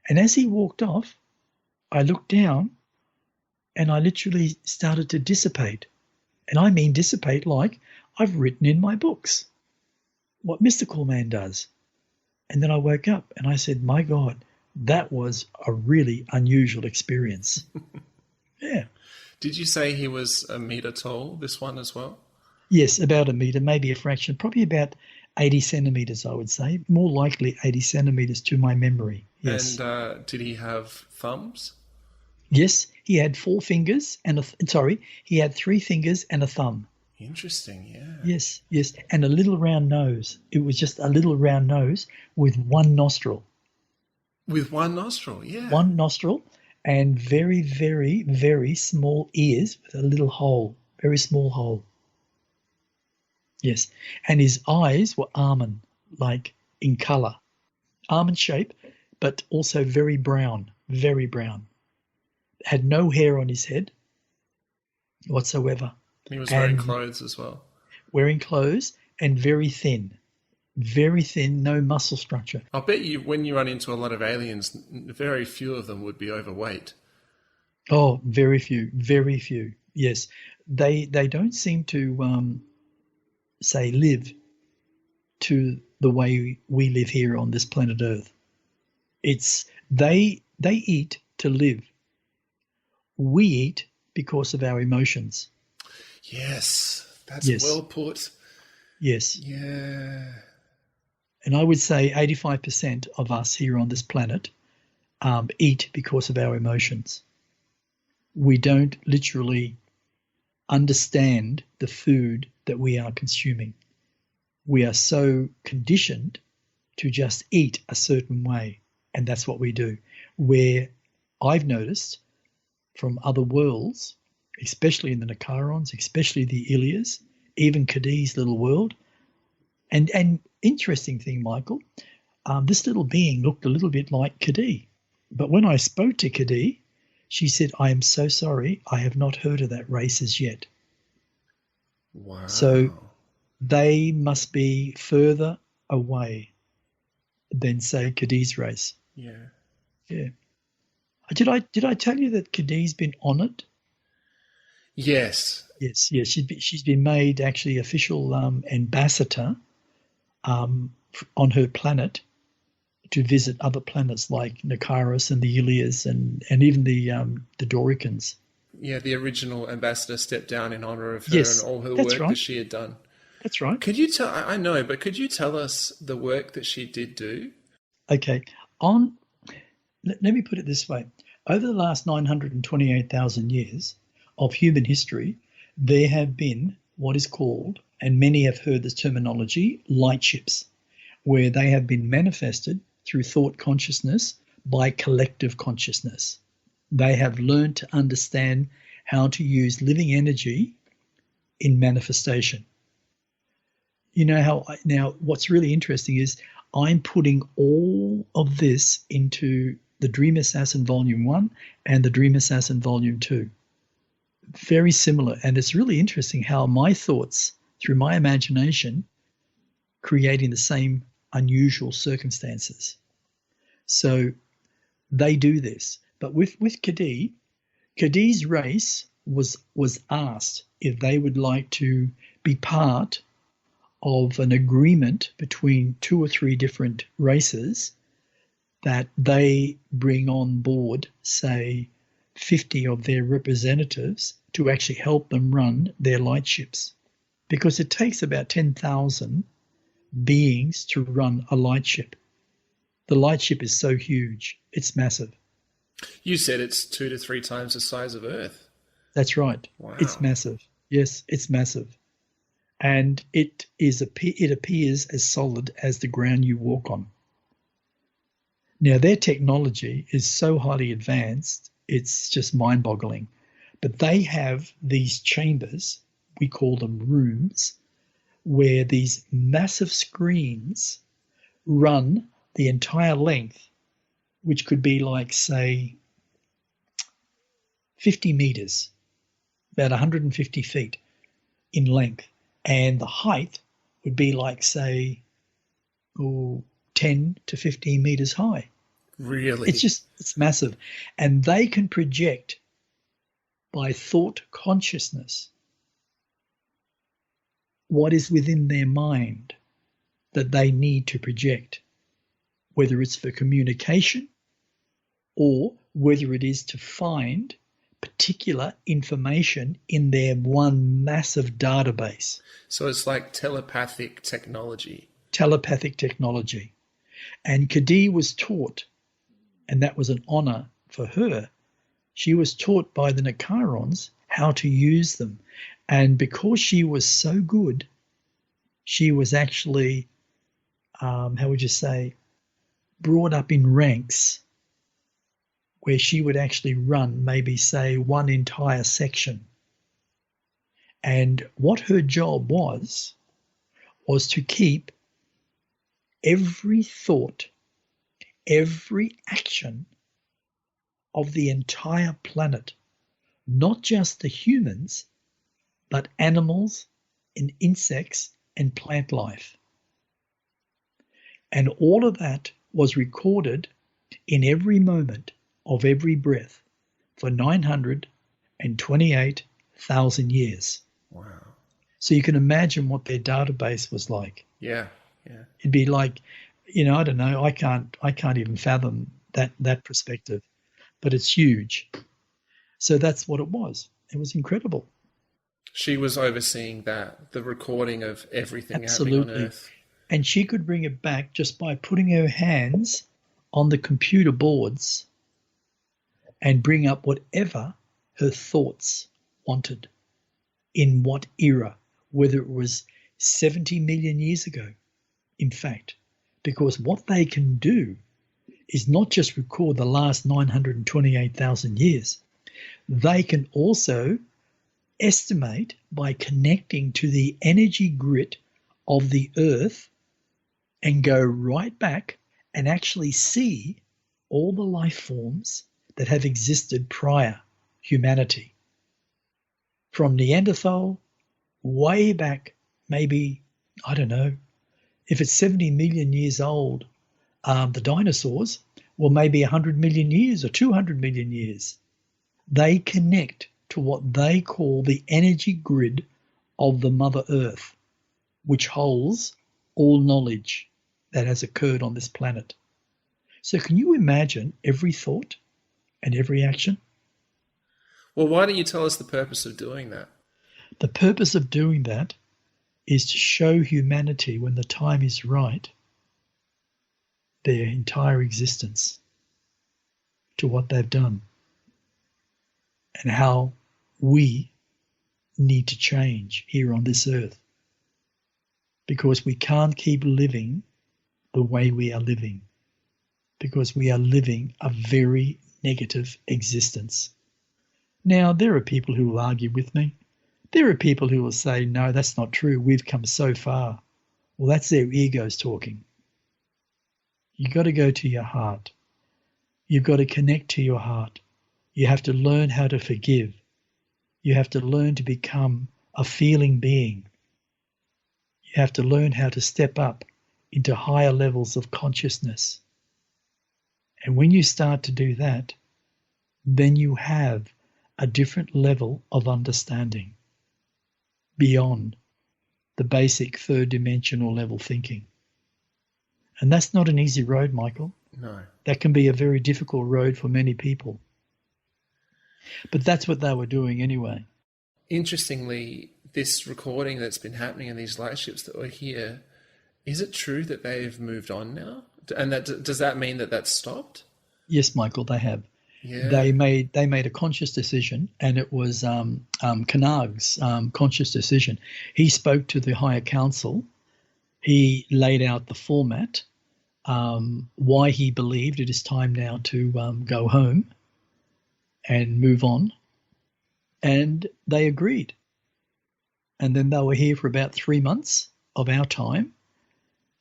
S2: And as he walked off, I looked down and I literally started to dissipate. And I mean dissipate like I've written in my books what Mystical Man does. And then I woke up and I said, my God, that was a really unusual experience. Yeah.
S1: Did you say he was a meter tall, this one as well?
S2: Yes, about a meter, maybe a fraction, probably about 80 centimeters, I would say. More likely 80 centimeters to my memory. Yes.
S1: And did he have thumbs?
S2: Yes, he had 4 fingers and he had 3 fingers and a thumb.
S1: Interesting, yeah.
S2: Yes, and a little round nose. It was just a little round nose with one nostril.
S1: With one nostril, yeah.
S2: One nostril and very, very, very small ears with a little hole, very small hole. Yes, and his eyes were almond, like in colour. Almond shape, but also very brown, very brown. Had no hair on his head whatsoever.
S1: And he was wearing clothes as well.
S2: Wearing clothes and very thin, no muscle structure.
S1: I'll bet you when you run into a lot of aliens, very few of them would be overweight.
S2: Oh, very few, yes. They don't seem to, live to the way we live here on this planet Earth. It's they eat to live. We eat because of our emotions.
S1: Yes, that's well put.
S2: Yes.
S1: Yeah.
S2: And I would say 85% of us here on this planet eat because of our emotions. We don't literally understand the food that we are consuming. We are so conditioned to just eat a certain way, and that's what we do. Where I've noticed from other worlds, especially in the Nicarons, especially the Ilias, even Kadee's little world, and interesting thing, Michael, this little being looked a little bit like Kadee. But when I spoke to Kadee, she said, I am so sorry, I have not heard of that race as yet.
S1: Wow.
S2: So they must be further away than, say, Kadee's race.
S1: Yeah.
S2: Yeah. Did I tell you that Kadee's been honoured?
S1: Yes.
S2: Yes. She's been made actually official ambassador on her planet to visit other planets like Nicaris and the Ilias and even the Doricans.
S1: Yeah, the original ambassador stepped down in honor of her and
S2: Yes,
S1: all her
S2: that's
S1: work that
S2: right.
S1: she had done.
S2: That's right.
S1: Could you tell, I know, but could you tell us the work that she did do?
S2: Okay. On Let me put it this way. Over the last 928,000 years of human history, there have been what is called, and many have heard this terminology, lightships, where they have been manifested through thought consciousness by collective consciousness. They have learned to understand how to use living energy in manifestation. You know how now what's really interesting is I'm putting all of this into the Dream Assassin Volume 1 and the Dream Assassin Volume 2. Very similar. And it's really interesting how my thoughts, through my imagination, creating the same unusual circumstances. So they do this. But with Kadee, Kadee's race was asked if they would like to be part of an agreement between 2 or 3 different races that they bring on board, say, 50 of their representatives to actually help them run their lightships. Because it takes about 10,000 beings to run a lightship. The lightship is so huge, it's massive.
S1: You said it's 2 to 3 times the size of Earth.
S2: That's right.
S1: Wow.
S2: It's massive. Yes, it's massive. And it appears as solid as the ground you walk on. Now, their technology is so highly advanced, it's just mind-boggling. But they have these chambers, we call them rooms, where these massive screens run the entire length, which could be like, say, 50 meters, about 150 feet in length. And the height would be like, say, 10 to 15 meters high.
S1: Really?
S2: It's massive. And they can project by thought consciousness what is within their mind that they need to project, whether it's for communication or whether it is to find particular information in their one massive database.
S1: So it's like telepathic technology.
S2: Telepathic technology. And Kadee was taught, and that was an honor for her, she was taught by the Nicarons how to use them. And because she was so good, she was actually, how would you say, brought up in ranks where she would actually run maybe, say, one entire section. And what her job was to keep every thought, every action of the entire planet, not just the humans, but animals and insects and plant life. And all of that was recorded in every moment of every breath for 928,000 years.
S1: Wow.
S2: So you can imagine what their database was like.
S1: Yeah.
S2: It'd be like, I don't know, I can't even fathom that perspective, but it's huge. So that's what it was. It was incredible.
S1: She was overseeing that, the recording of everything
S2: Absolutely.
S1: happening on Earth.
S2: And she could bring it back just by putting her hands on the computer boards and bring up whatever her thoughts wanted, in what era, whether it was 70 million years ago, in fact, because what they can do is not just record the last 928,000 years. They can also estimate by connecting to the energy grid of the Earth and go right back and actually see all the life forms that have existed prior humanity. From Neanderthal way back, maybe, I don't know, if it's 70 million years old, the dinosaurs, well, maybe 100 million years or 200 million years. They connect to what they call the energy grid of the Mother Earth, which holds all knowledge that has occurred on this planet. So can you imagine every thought and every action?
S1: Well, why don't you tell us the purpose of doing that?
S2: The purpose of doing that is to show humanity, when the time is right, their entire existence, to what they've done, and how we need to change here on this earth. Because we can't keep living the way we are living, because we are living a very negative existence. Now, there are people who will argue with me. There are people who will say, no, that's not true. We've come so far. Well, that's their egos talking. You've got to go to your heart. You've got to connect to your heart. You have to learn how to forgive. You have to learn to become a feeling being. You have to learn how to step up into higher levels of consciousness. And when you start to do that, then you have a different level of understanding beyond the basic third dimensional level thinking. And that's not an easy road, Michael.
S1: No.
S2: That can be a very difficult road for many people. But that's what they were doing anyway.
S1: Interestingly, this recording that's been happening in these lightships that were here, is it true that they've moved on now? And does that mean that that's stopped?
S2: Yes, Michael, they have.
S1: Yeah.
S2: They made a conscious decision, and it was Kanag's conscious decision. He spoke to the higher council. He laid out the format, why he believed it is time now to go home and move on, and they agreed. And then they were here for about 3 months of our time,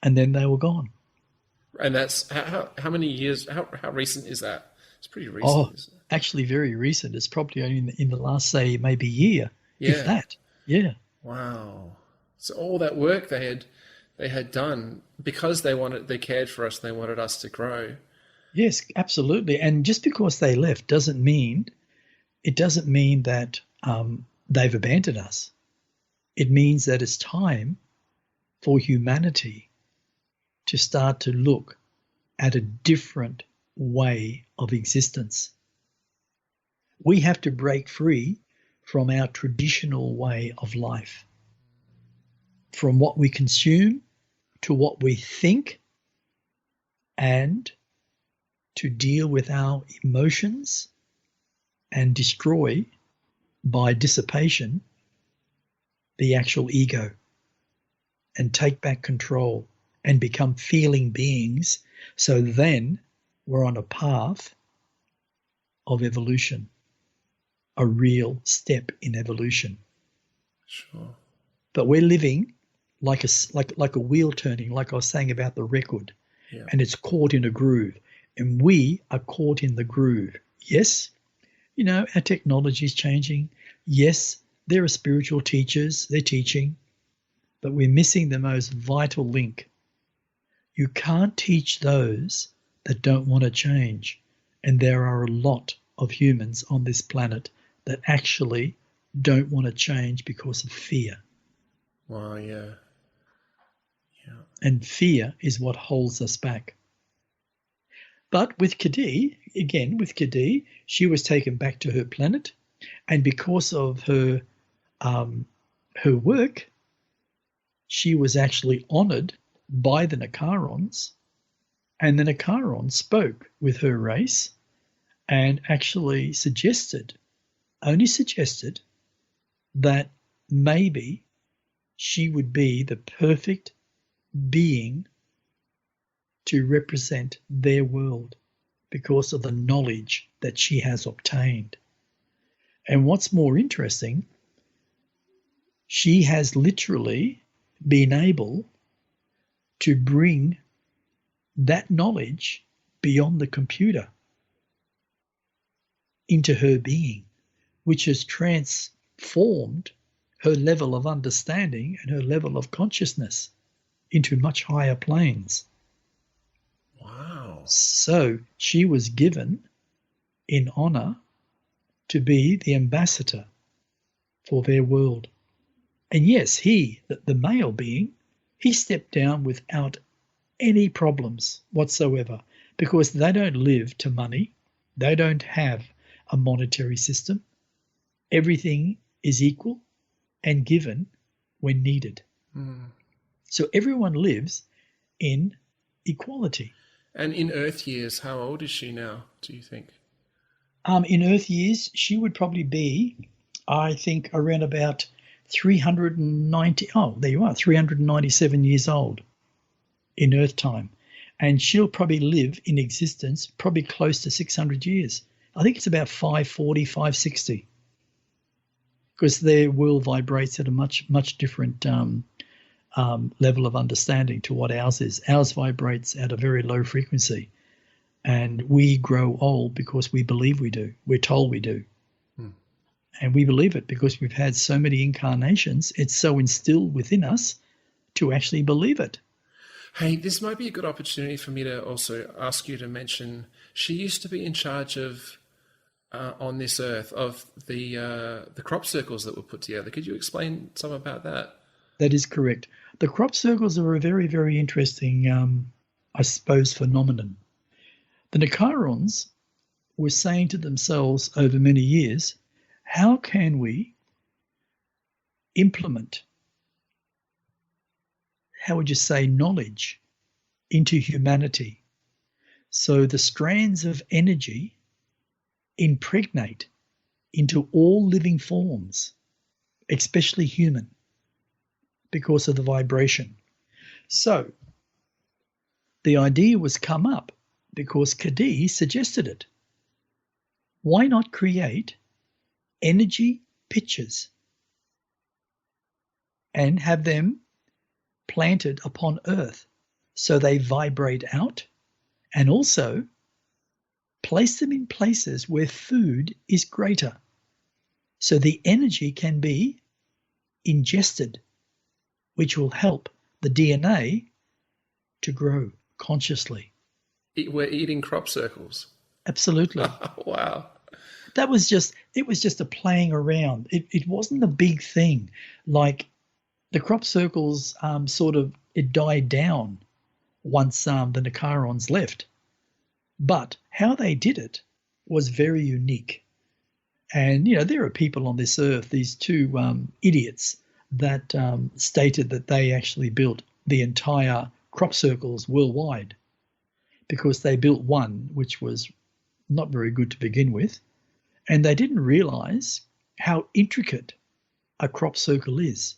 S2: and then they were gone.
S1: And that's how many years? How recent is that? It's pretty recent. Isn't it?
S2: Actually, very recent. It's probably only in the last, say, maybe year, if that. Yeah.
S1: Wow. So all that work they had done because they cared for us, and they wanted us to grow.
S2: Yes, absolutely. And just because they left doesn't mean that they've abandoned us. It means that it's time for humanity to start to look at a different way of existence. We have to break free from our traditional way of life, from what we consume to what we think, and to deal with our emotions and destroy by dissipation the actual ego, and take back control and become feeling beings. So then we're on a path of evolution, a real step in evolution.
S1: Sure.
S2: But we're living like a wheel turning, like I was saying about the record, and it's caught in a groove, and we are caught in the groove. Yes, our technology is changing. Yes, there are spiritual teachers, they're teaching, but we're missing the most vital link. You can't teach those that don't want to change. And there are a lot of humans on this planet that actually don't want to change because of fear.
S1: Wow, yeah.
S2: And fear is what holds us back. But with Kadee, she was taken back to her planet, and because of her work, she was actually honored by the Nicarons, and the Nicarons spoke with her race and actually only suggested that maybe she would be the perfect being to represent their world because of the knowledge that she has obtained. And what's more interesting, she has literally been able to bring that knowledge beyond the computer into her being, which has transformed her level of understanding and her level of consciousness into much higher planes.
S1: Wow.
S2: So she was given in honor to be the ambassador for their world. And yes, he, the male being, he stepped down without any problems whatsoever, because they don't live to money. They don't have a monetary system. Everything is equal and given when needed.
S1: Mm.
S2: So everyone lives in equality.
S1: And in Earth years, how old is she now, do you think?
S2: In Earth years, she would probably be, I think, around about 397 years old in Earth time. And she'll probably live in existence probably close to 600 years. I think it's about 540, 560. Because their world vibrates at a much, much different level of understanding to what ours is. Ours vibrates at a very low frequency. And we grow old because we believe we do. We're told we do. And we believe it because we've had so many incarnations. It's so instilled within us to actually believe it.
S1: Hey, this might be a good opportunity for me to also ask you to mention, she used to be in charge of, on this earth, of the crop circles that were put together. Could you explain some about that?
S2: That is correct. The crop circles are a very, very interesting, I suppose, phenomenon. The Nicairons were saying to themselves over many years, how can we implement, how would you say, knowledge into humanity so the strands of energy impregnate into all living forms, especially human, because of the vibration. So the idea was come up because Kadee suggested it. Why not create energy pictures and have them planted upon Earth so they vibrate out, and also place them in places where food is greater so the energy can be ingested, which will help the DNA to grow consciously.
S1: We're eating crop circles.
S2: Absolutely.
S1: Wow.
S2: It was just a playing around. It wasn't a big thing. Like the crop circles it died down once the Nicairons left. But how they did it was very unique. And, there are people on this earth, these two idiots, that stated that they actually built the entire crop circles worldwide, because they built one which was not very good to begin with, and they didn't realize how intricate a crop circle is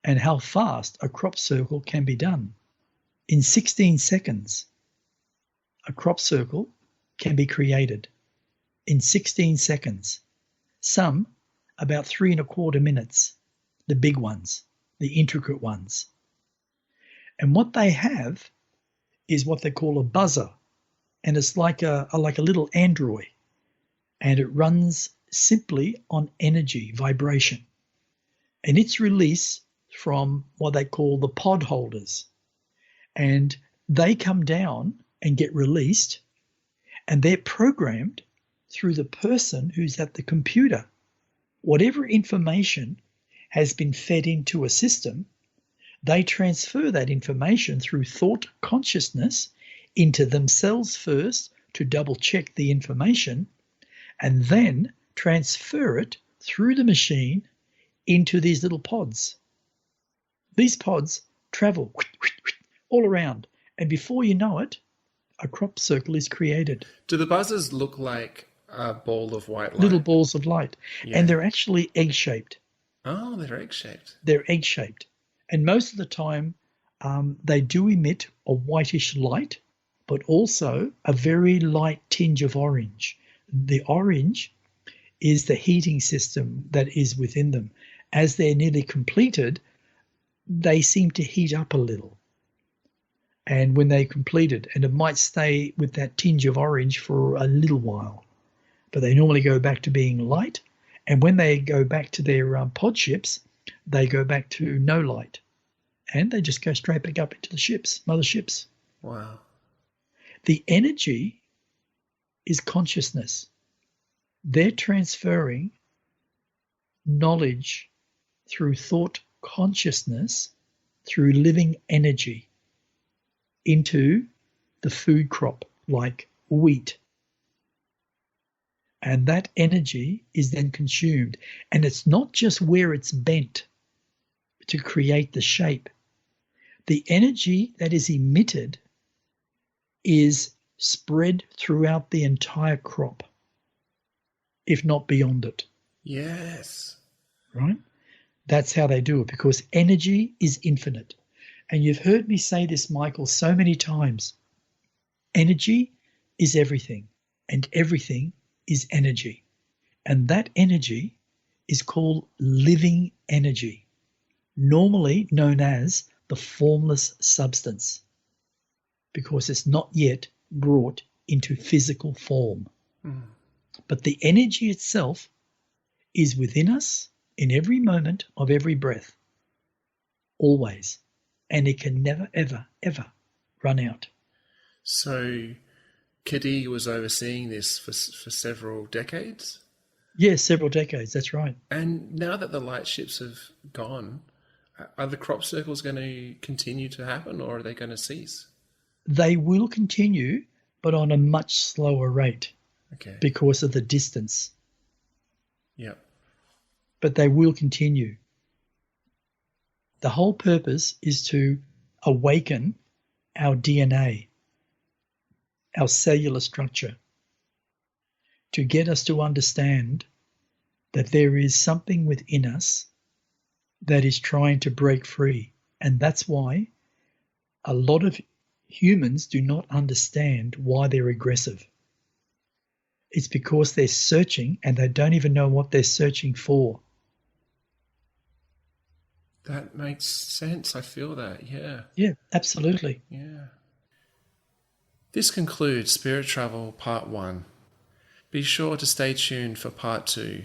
S2: and how fast a crop circle can be done. In 16 seconds, a crop circle can be created. In 16 seconds. Some about 3¼ minutes, the big ones, the intricate ones. And what they have is what they call a buzzer, and it's like a little android, and it runs simply on energy, vibration, and it's released from what they call the pod holders, and they come down and get released, and they're programmed through the person who's at the computer. Whatever information has been fed into a system, they transfer that information through thought consciousness into themselves first to double check the information, and then transfer it through the machine into these little pods. These pods travel all around, and before you know it, a crop circle is created.
S1: Do the buzzers look like a ball of white light?
S2: Little balls of light.
S1: Yeah.
S2: And they're actually egg-shaped.
S1: Oh, they're egg-shaped.
S2: They're egg-shaped. And most of the time, they do emit a whitish light, but also a very light tinge of orange. The orange is the heating system that is within them. As they're nearly completed, they seem to heat up a little. And when they completed, and it might stay with that tinge of orange for a little while, but they normally go back to being light. And when they go back to their pod ships, they go back to no light. And they just go straight back up into the ships, mother ships.
S1: Wow.
S2: The energy is consciousness. They're transferring knowledge through thought consciousness, through living energy into the food crop like wheat. And that energy is then consumed. And it's not just where it's bent to create the shape. The energy that is emitted is spread throughout the entire crop, if not beyond it.
S1: Yes.
S2: Right? That's how they do it, because energy is infinite. And you've heard me say this, Michael, so many times. Energy is everything, and everything is energy. And that energy is called living energy, normally known as the formless substance, because it's not yet brought into physical form.
S1: Mm.
S2: But the energy itself is within us in every moment of every breath, always. And it can never, ever, ever run out.
S1: So Kadee was overseeing this for several decades?
S2: Yes, several decades, that's right.
S1: And now that the lightships have gone, are the crop circles going to continue to happen, or are they going to cease?
S2: They will continue, but on a much slower rate.
S1: Okay.
S2: Because of the distance.
S1: Yep.
S2: But they will continue. The whole purpose is to awaken our DNA, our cellular structure, to get us to understand that there is something within us that is trying to break free. And that's why a lot of humans do not understand why they're aggressive. It's because they're searching and they don't even know what they're searching for.
S1: That makes sense. I feel that. Yeah.
S2: Yeah, absolutely.
S1: Yeah. This concludes Spirit Travel Part 1. Be sure to stay tuned for Part 2.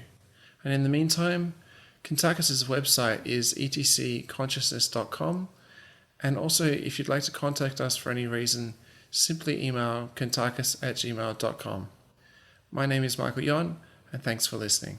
S1: And in the meantime, Kuntarkis' website is etcconsciousness.com. And also, if you'd like to contact us for any reason, simply email kuntarkis@gmail.com. My name is Michael Yon, and thanks for listening.